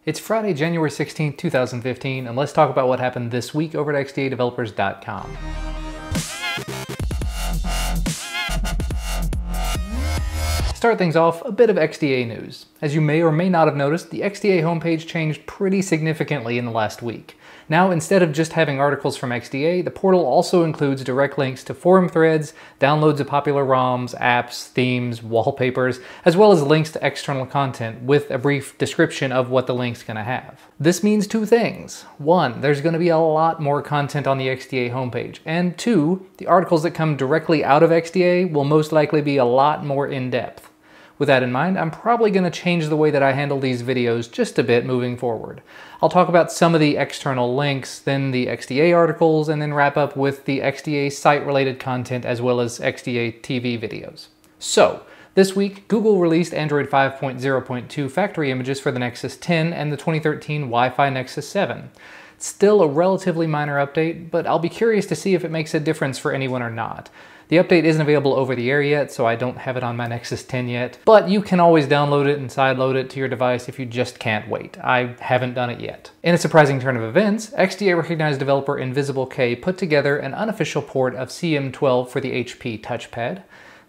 It's Friday, January 16th, 2015, and let's talk about what happened this week over at XDAdevelopers.com. To start things off, a bit of XDA news. As you may or may not have noticed, the XDA homepage changed pretty significantly in the last week. Now, instead of just having articles from XDA, the portal also includes direct links to forum threads, downloads of popular ROMs, apps, themes, wallpapers, as well as links to external content with a brief description of what the link's going to have. This means two things. One, there's going to be a lot more content on the XDA homepage. And two, the articles that come directly out of XDA will most likely be a lot more in-depth. With that in mind, I'm probably going to change the way that I handle these videos just a bit moving forward. I'll talk about some of the external links, then the XDA articles, and then wrap up with the XDA site-related content as well as XDA TV videos. So, this week, Google released Android 5.0.2 factory images for the Nexus 10 and the 2013 Wi-Fi Nexus 7. It's still a relatively minor update, but I'll be curious to see if it makes a difference for anyone or not. The update isn't available over the air yet, so I don't have it on my Nexus 10 yet, but you can always download it and sideload it to your device if you just can't wait. I haven't done it yet. In a surprising turn of events, XDA recognized developer Invisible K put together an unofficial port of CM12 for the HP Touchpad.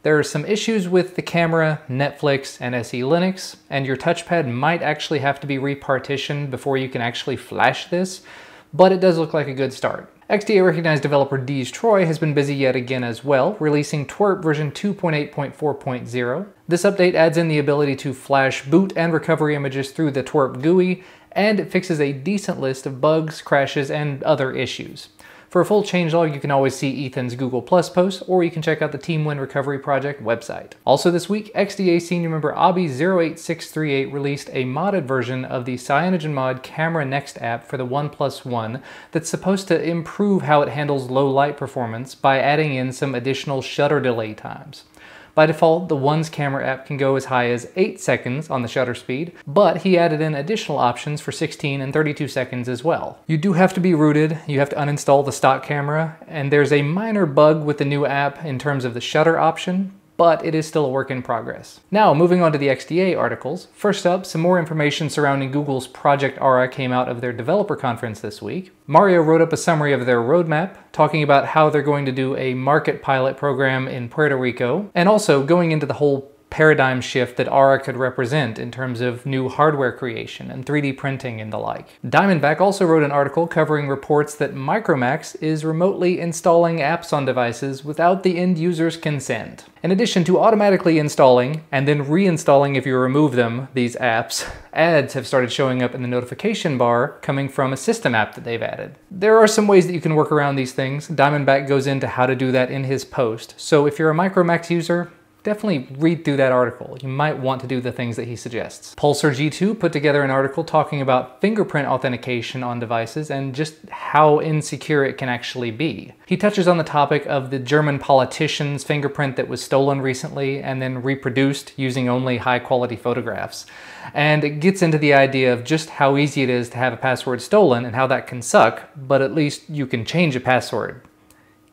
There are some issues with the camera, Netflix, and SE Linux, and your touchpad might actually have to be repartitioned before you can actually flash this, but it does look like a good start. XDA recognized developer Dees Troy has been busy yet again as well, releasing TWRP version 2.8.4.0. This update adds in the ability to flash boot and recovery images through the TWRP GUI, and it fixes a decent list of bugs, crashes, and other issues. For a full changelog, you can always see Ethan's Google Plus post, or you can check out the TeamWin Recovery Project website. Also this week, XDA senior member Abi08638 released a modded version of the CyanogenMod Camera Next app for the OnePlus One that's supposed to improve how it handles low light performance by adding in some additional shutter delay times. By default, the One's camera app can go as high as 8 seconds on the shutter speed, but he added in additional options for 16 and 32 seconds as well. You do have to be rooted, you have to uninstall the stock camera, and there's a minor bug with the new app in terms of the shutter option, but it is still a work in progress. Now, moving on to the XDA articles. First up, some more information surrounding Google's Project Aura came out of their developer conference this week. Mario wrote up a summary of their roadmap, talking about how they're going to do a market pilot program in Puerto Rico, and also going into the whole paradigm shift that Aura could represent in terms of new hardware creation and 3D printing and the like. Diamondback also wrote an article covering reports that Micromax is remotely installing apps on devices without the end user's consent. In addition to automatically installing and then reinstalling if you remove them, these apps, ads have started showing up in the notification bar coming from a system app that they've added. There are some ways that you can work around these things. Diamondback goes into how to do that in his post, so if you're a Micromax user, definitely read through that article. You might want to do the things that he suggests. Pulsar G2 put together an article talking about fingerprint authentication on devices and just how insecure it can actually be. He touches on the topic of the German politician's fingerprint that was stolen recently and then reproduced using only high-quality photographs. And it gets into the idea of just how easy it is to have a password stolen and how that can suck, but at least you can change a password.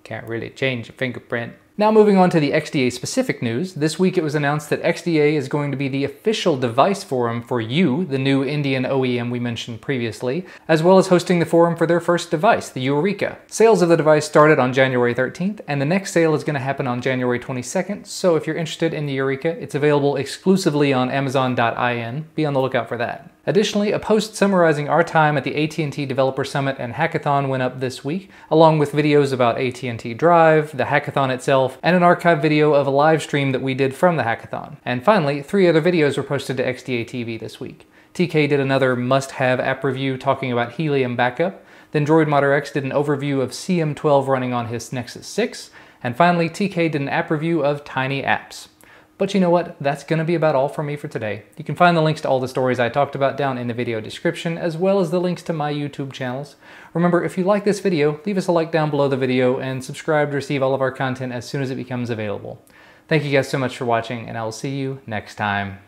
Can't really change a fingerprint. Now moving on to the XDA specific news, this week it was announced that XDA is going to be the official device forum for U, the new Indian OEM we mentioned previously, as well as hosting the forum for their first device, the Eureka. Sales of the device started on January 13th, and the next sale is going to happen on January 22nd, so if you're interested in the Eureka, it's available exclusively on Amazon.in. Be on the lookout for that. Additionally, a post summarizing our time at the AT&T Developer Summit and Hackathon went up this week, along with videos about AT&T Drive, the hackathon itself, and an archive video of a live stream that we did from the hackathon. And finally, 3 other videos were posted to XDA TV this week. TK did another must-have app review talking about Helium backup, then DroidModderX did an overview of CM12 running on his Nexus 6, and finally TK did an app review of Tiny Apps. But you know what? That's going to be about all for me for today. You can find the links to all the stories I talked about down in the video description, as well as the links to my YouTube channels. Remember, if you like this video, leave us a like down below the video and subscribe to receive all of our content as soon as it becomes available. Thank you guys so much for watching, and I will see you next time.